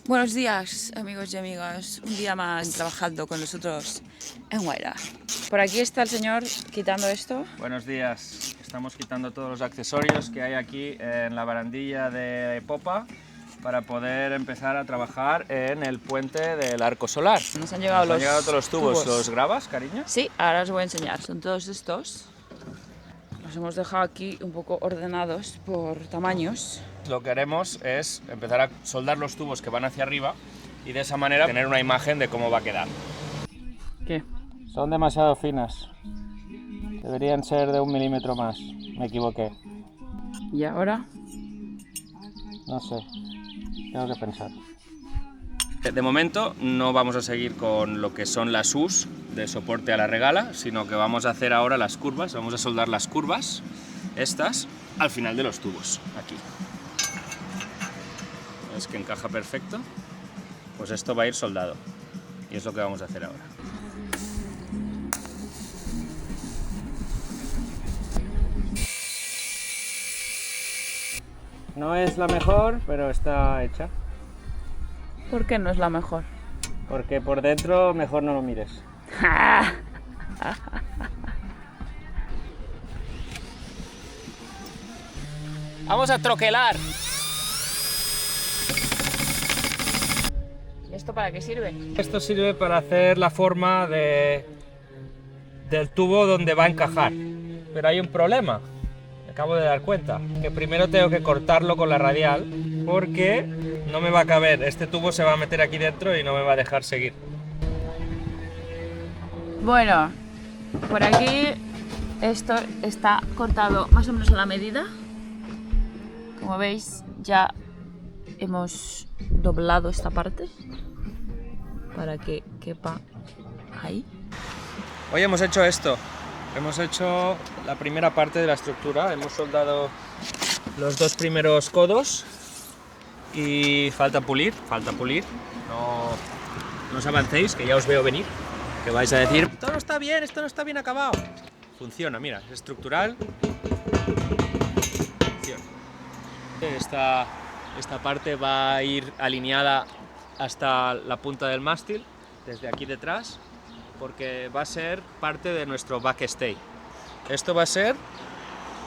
Buenos días, amigos y amigas. Un día más trabajando con nosotros en Guaira. Por aquí está el señor quitando esto. Buenos días. Estamos quitando todos los accesorios que hay aquí en la barandilla de popa para poder empezar a trabajar en el puente del arco solar. Nos han llegado todos los tubos. ¿Los grabas, cariño? Sí, ahora os voy a enseñar. Son todos estos. Los hemos dejado aquí un poco ordenados por tamaños. Lo que haremos es empezar a soldar los tubos que van hacia arriba y de esa manera tener una imagen de cómo va a quedar. ¿Qué? Son demasiado finas. Deberían ser de 1 milímetro más. Me equivoqué. ¿Y ahora? No sé. Tengo que pensar. De momento no vamos a seguir con lo que son las U's de soporte a la regala, sino que vamos a hacer ahora las curvas. Vamos a soldar las curvas, estas, al final de los tubos, aquí. ¿Ves que encaja perfecto? Pues esto va a ir soldado. Y es lo que vamos a hacer ahora. No es la mejor, pero está hecha. ¿Por qué no es la mejor? Porque por dentro mejor no lo mires. Vamos a troquelar. ¿Y esto para qué sirve? Esto sirve para hacer la forma del tubo donde va a encajar. Pero hay un problema. Me acabo de dar cuenta. Que primero tengo que cortarlo con la radial porque no me va a caber. Este tubo se va a meter aquí dentro y no me va a dejar seguir. Bueno, por aquí esto está cortado más o menos a la medida. Como veis, ya hemos doblado esta parte para que quepa ahí. Hoy hemos hecho esto. Hemos hecho la primera parte de la estructura. Hemos soldado los 2 primeros codos y falta pulir. No os avancéis, que ya os veo venir. Que vais a decir, esto no está bien acabado. Funciona, mira, es estructural. Funciona. Esta parte va a ir alineada hasta la punta del mástil, desde aquí detrás, porque va a ser parte de nuestro backstay. Esto va a ser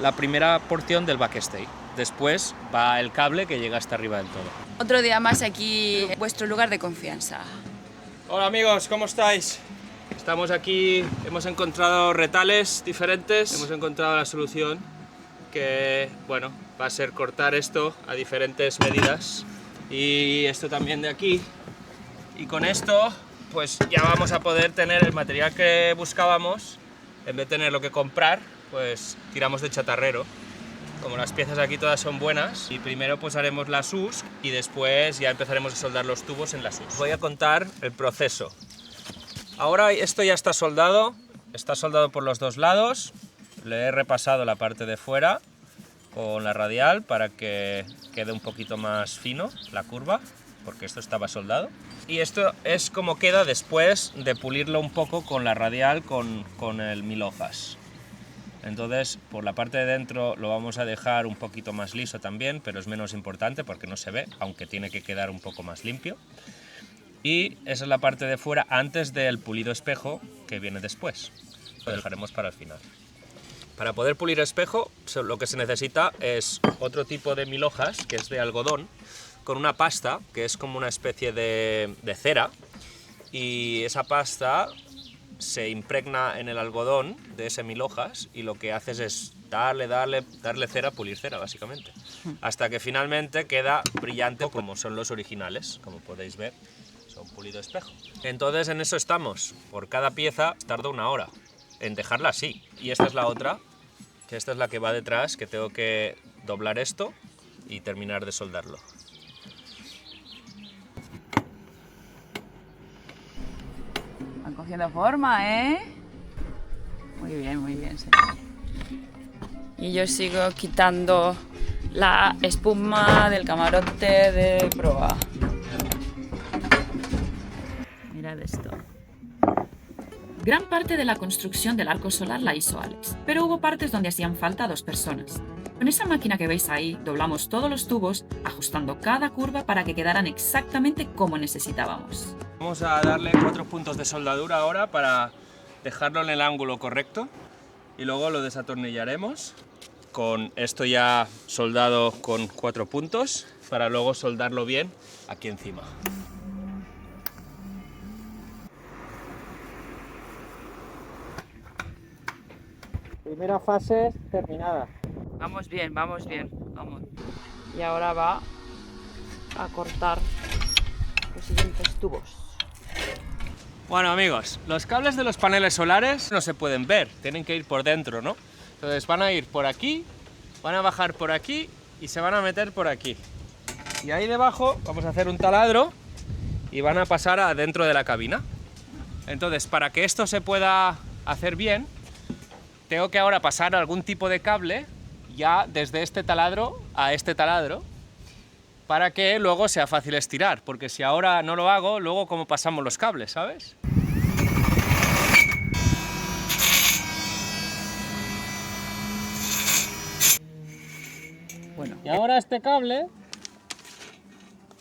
la primera porción del backstay. Después va el cable que llega hasta arriba del todo. Otro día más aquí, vuestro lugar de confianza. Hola amigos, ¿cómo estáis? Estamos aquí, hemos encontrado retales diferentes, hemos encontrado la solución que, bueno, va a ser cortar esto a diferentes medidas y esto también de aquí, y con esto pues ya vamos a poder tener el material que buscábamos. En vez de tener lo que comprar, pues tiramos de chatarrero. Como las piezas aquí todas son buenas, y primero pues haremos las U's y después ya empezaremos a soldar los tubos en las U's. Voy a contar el proceso. Ahora esto ya está soldado por los 2 lados. Le he repasado la parte de fuera con la radial para que quede un poquito más fino la curva, porque esto estaba soldado. Y esto es como queda después de pulirlo un poco con la radial con el 1000 hojas. Entonces, por la parte de dentro lo vamos a dejar un poquito más liso también, pero es menos importante porque no se ve, aunque tiene que quedar un poco más limpio. Y esa es la parte de fuera antes del pulido espejo, que viene después. Lo dejaremos para el final. Para poder pulir espejo, lo que se necesita es otro tipo de 1000 hojas, que es de algodón, con una pasta, que es como una especie de cera, y esa pasta se impregna en el algodón de ese 1000 hojas, y lo que haces es darle cera, pulir cera, básicamente, hasta que finalmente queda brillante como son los originales, como podéis ver. Un pulido espejo. Entonces en eso estamos. Por cada pieza tarda 1 hora en dejarla así. Y esta es la otra, que esta es la que va detrás, que tengo que doblar esto y terminar de soldarlo. Van cogiendo forma, ¿eh? Muy bien, señor. Y yo sigo quitando la espuma del camarote de proa. Mirad esto. Gran parte de la construcción del arco solar la hizo Alex, pero hubo partes donde hacían falta 2 personas. Con esa máquina que veis ahí, doblamos todos los tubos, ajustando cada curva para que quedaran exactamente como necesitábamos. Vamos a darle 4 puntos de soldadura ahora para dejarlo en el ángulo correcto y luego lo desatornillaremos con esto ya soldado con 4 puntos para luego soldarlo bien aquí encima. Primera fase terminada. Vamos bien, vamos. Y ahora va a cortar los siguientes tubos. Bueno amigos, los cables de los paneles solares no se pueden ver, tienen que ir por dentro, ¿no? Entonces van a ir por aquí, van a bajar por aquí y se van a meter por aquí. Y ahí debajo vamos a hacer un taladro y van a pasar adentro de la cabina. Entonces, para que esto se pueda hacer bien, tengo que ahora pasar algún tipo de cable ya desde este taladro a este taladro para que luego sea fácil estirar, porque si ahora no lo hago, luego cómo pasamos los cables, ¿sabes? Bueno, Y ahora este cable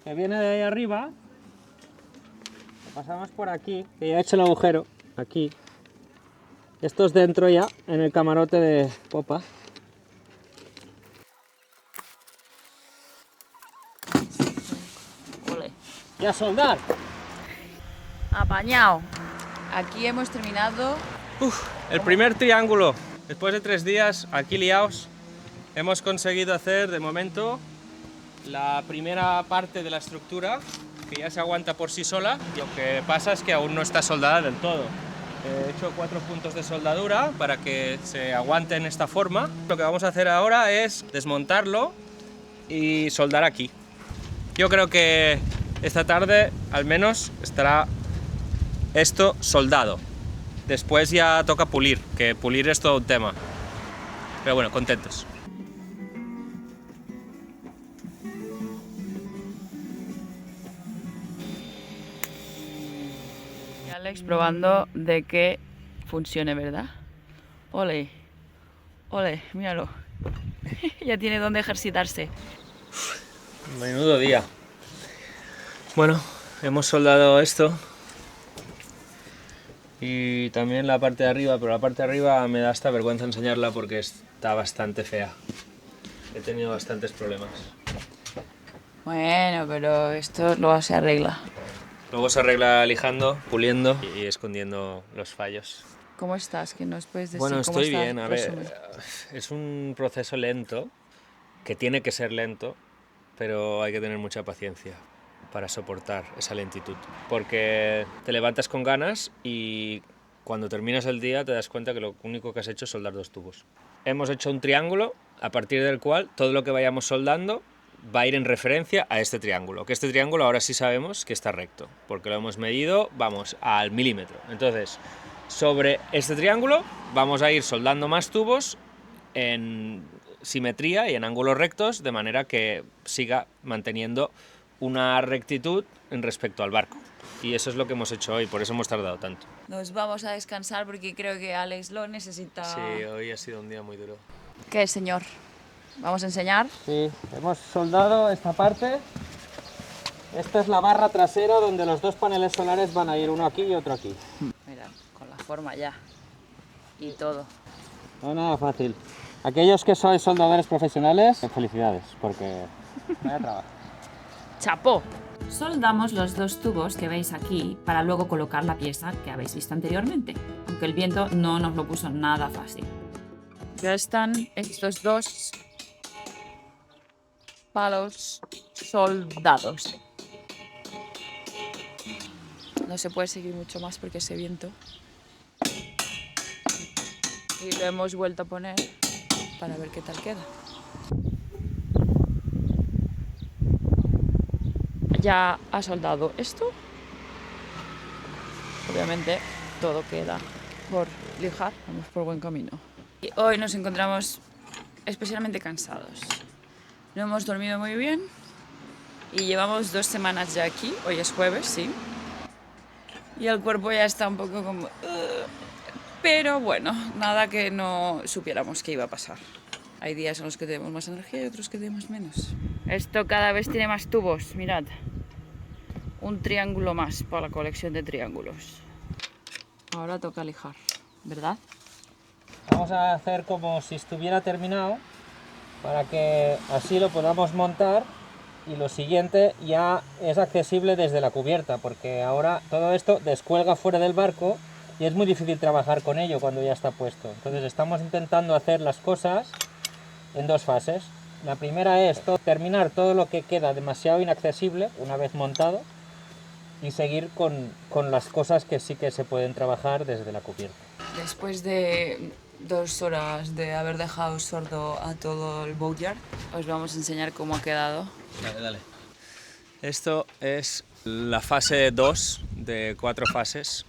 que viene de ahí arriba, lo pasamos por aquí, que ya he hecho el agujero, aquí. Esto es dentro ya, en el camarote de popa. ole. Y a soldar. Apañado. Aquí hemos terminado. El primer triángulo. Después de 3 días aquí liados, hemos conseguido hacer de momento la primera parte de la estructura, que ya se aguanta por sí sola. Y lo que pasa es que aún no está soldada del todo. He hecho 4 puntos de soldadura para que se aguante en esta forma. Lo que vamos a hacer ahora es desmontarlo y soldar aquí. Yo creo que esta tarde al menos estará esto soldado. Después ya toca pulir, que pulir es todo un tema. Pero bueno, contentos. Y Alex probando de que funcione, ¿verdad? Ole, ole, míralo. Ya tiene donde ejercitarse. Menudo día. Bueno, hemos soldado esto. Y también la parte de arriba, pero la parte de arriba me da hasta vergüenza enseñarla porque está bastante fea. He tenido bastantes problemas. Bueno, pero esto luego se arregla. Luego se arregla lijando, puliendo y escondiendo los fallos. ¿Cómo estás? ¿Qué nos puedes decir? Bueno, ¿Cómo estoy está? bien. A Resumen. ver, es un proceso lento, que tiene que ser lento, pero hay que tener mucha paciencia para soportar esa lentitud. Porque te levantas con ganas y cuando terminas el día te das cuenta que lo único que has hecho es soldar 2 tubos. Hemos hecho un triángulo a partir del cual todo lo que vayamos soldando va a ir en referencia a este triángulo. Que este triángulo ahora sí sabemos que está recto, porque lo hemos medido, vamos, al milímetro. Entonces, sobre este triángulo vamos a ir soldando más tubos en simetría y en ángulos rectos, de manera que siga manteniendo una rectitud en respecto al barco. Y eso es lo que hemos hecho hoy, por eso hemos tardado tanto. Nos vamos a descansar porque creo que Alex lo necesita. Sí, hoy ha sido un día muy duro. ¿Qué, señor? ¿Vamos a enseñar? Sí, hemos soldado esta parte. Esta es la barra trasera donde los 2 paneles solares van a ir, uno aquí y otro aquí. Mira, con la forma ya. Y todo. No, nada fácil. Aquellos que sois soldadores profesionales, felicidades, porque vaya trabajo. ¡Chapó! Soldamos los 2 tubos que veis aquí para luego colocar la pieza que habéis visto anteriormente, aunque el viento no nos lo puso nada fácil. Ya están estos 2 palos soldados. No se puede seguir mucho más porque ese viento. Y lo hemos vuelto a poner para ver qué tal queda. Ya ha soldado esto. Obviamente todo queda por lijar, vamos por buen camino. Y hoy nos encontramos especialmente cansados. No hemos dormido muy bien y llevamos 2 semanas ya aquí. Hoy es jueves, sí. Y el cuerpo ya está un poco como... Pero bueno, nada que no supiéramos que iba a pasar. Hay días en los que tenemos más energía y otros que tenemos menos. Esto cada vez tiene más tubos, mirad. Un triángulo más para la colección de triángulos. Ahora toca lijar, ¿verdad? Vamos a hacer como si estuviera terminado para que así lo podamos montar, y lo siguiente ya es accesible desde la cubierta, porque ahora todo esto descuelga fuera del barco y es muy difícil trabajar con ello cuando ya está puesto. Entonces estamos intentando hacer las cosas en dos fases. La primera es terminar todo lo que queda demasiado inaccesible una vez montado, y seguir con las cosas que sí que se pueden trabajar desde la cubierta. Después de 2 horas de haber dejado sordo a todo el boatyard, os vamos a enseñar cómo ha quedado. Dale, dale. Esto es la fase 2 de 4 fases.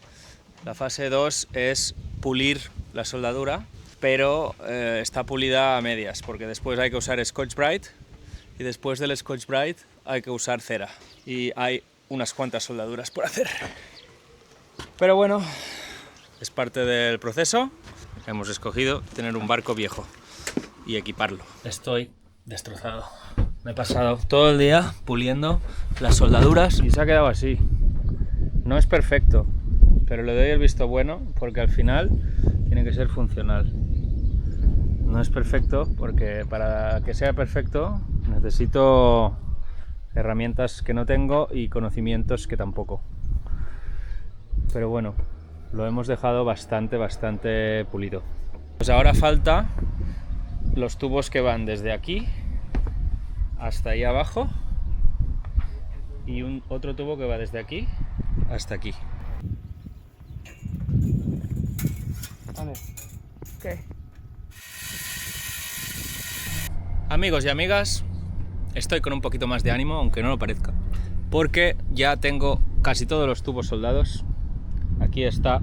La fase 2 es pulir la soldadura, pero está pulida a medias, porque después hay que usar Scotch-Brite, y después del Scotch-Brite hay que usar cera. Y hay unas cuantas soldaduras por hacer. Pero bueno, es parte del proceso. Hemos escogido tener un barco viejo y equiparlo. Estoy destrozado. Me he pasado todo el día puliendo las soldaduras y se ha quedado así. No es perfecto, pero le doy el visto bueno porque al final tiene que ser funcional. No es perfecto porque para que sea perfecto necesito herramientas que no tengo y conocimientos que tampoco. Pero bueno, lo hemos dejado bastante pulido. Pues ahora falta los tubos que van desde aquí hasta ahí abajo, y otro tubo que va desde aquí hasta aquí. Vale. ¿Qué? Amigos y amigas, estoy con un poquito más de ánimo, aunque no lo parezca, porque ya tengo casi todos los tubos soldados. Aquí está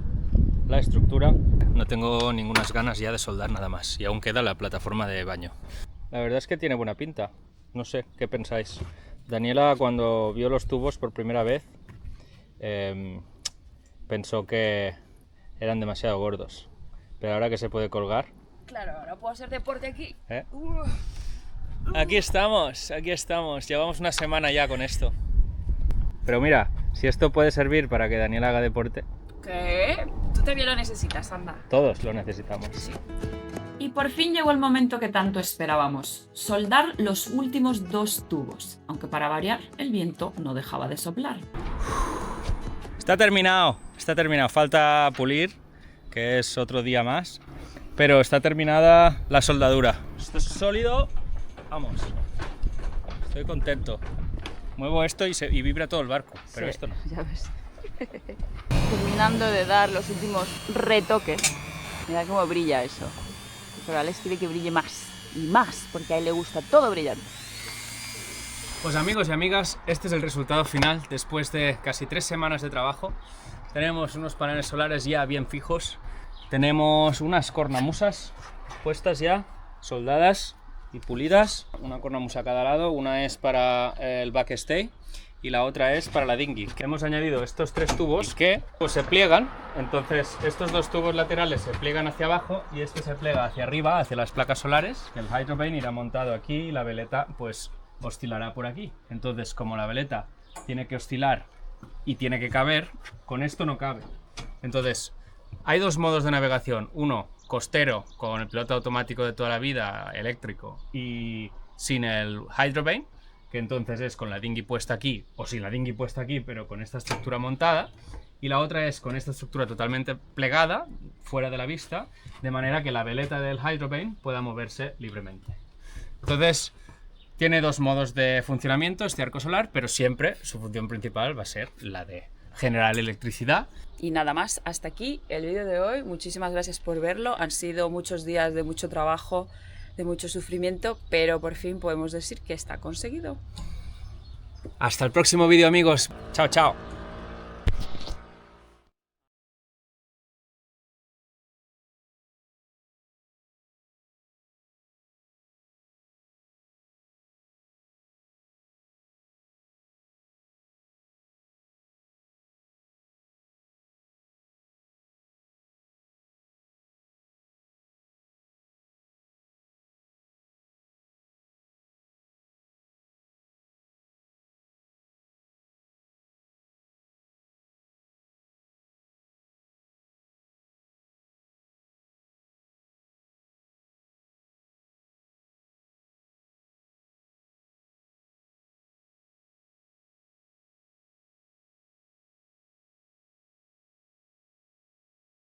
la estructura. No tengo ninguna ganas ya de soldar nada más, y aún queda la plataforma de baño. La verdad es que tiene buena pinta. No sé, ¿qué pensáis? Daniela, cuando vio los tubos por primera vez, pensó que eran demasiado gordos. Pero ahora que se puede colgar... Claro, ahora puedo hacer deporte aquí. Aquí estamos. Llevamos una semana ya con esto. Pero mira, si esto puede servir para que Daniela haga deporte... ¿Qué? Tú también lo necesitas, anda. Todos lo necesitamos. Sí. Y por fin llegó el momento que tanto esperábamos, soldar los últimos 2 tubos, aunque para variar el viento no dejaba de soplar. Está terminado, falta pulir, que es otro día más, pero está terminada la soldadura. Esto es sólido, vamos, estoy contento. Muevo esto y vibra todo el barco, pero Sí, esto no. Ya ves. Terminando de dar los últimos retoques. Mira cómo brilla eso. Pero Alex quiere que brille más y más, porque a él le gusta todo brillante. Pues amigos y amigas, este es el resultado final después de casi 3 semanas de trabajo. Tenemos unos paneles solares ya bien fijos, tenemos unas cornamusas puestas ya, soldadas y pulidas, una cornamusa a cada lado, una es para el backstay y la otra es para la dinghy. Hemos añadido estos 3 tubos que pues, se pliegan, entonces estos 2 tubos laterales se pliegan hacia abajo y este se pliega hacia arriba, hacia las placas solares. El hydrovane irá montado aquí y la veleta pues oscilará por aquí. Entonces, como la veleta tiene que oscilar y tiene que caber, con esto no cabe. Entonces, hay 2 modos de navegación, uno costero con el piloto automático de toda la vida, eléctrico, y sin el hydrovane, que entonces es con la dinghy puesta aquí o sin la dinghy puesta aquí, pero con esta estructura montada. Y la otra es con esta estructura totalmente plegada, fuera de la vista, de manera que la veleta del hydrovane pueda moverse libremente. Entonces, tiene 2 modos de funcionamiento este arco solar, pero siempre su función principal va a ser la de generar electricidad. Y nada más, hasta aquí el vídeo de hoy. Muchísimas gracias por verlo. Han sido muchos días de mucho trabajo, de mucho sufrimiento, pero por fin podemos decir que está conseguido. Hasta el próximo vídeo, amigos. Chao, chao.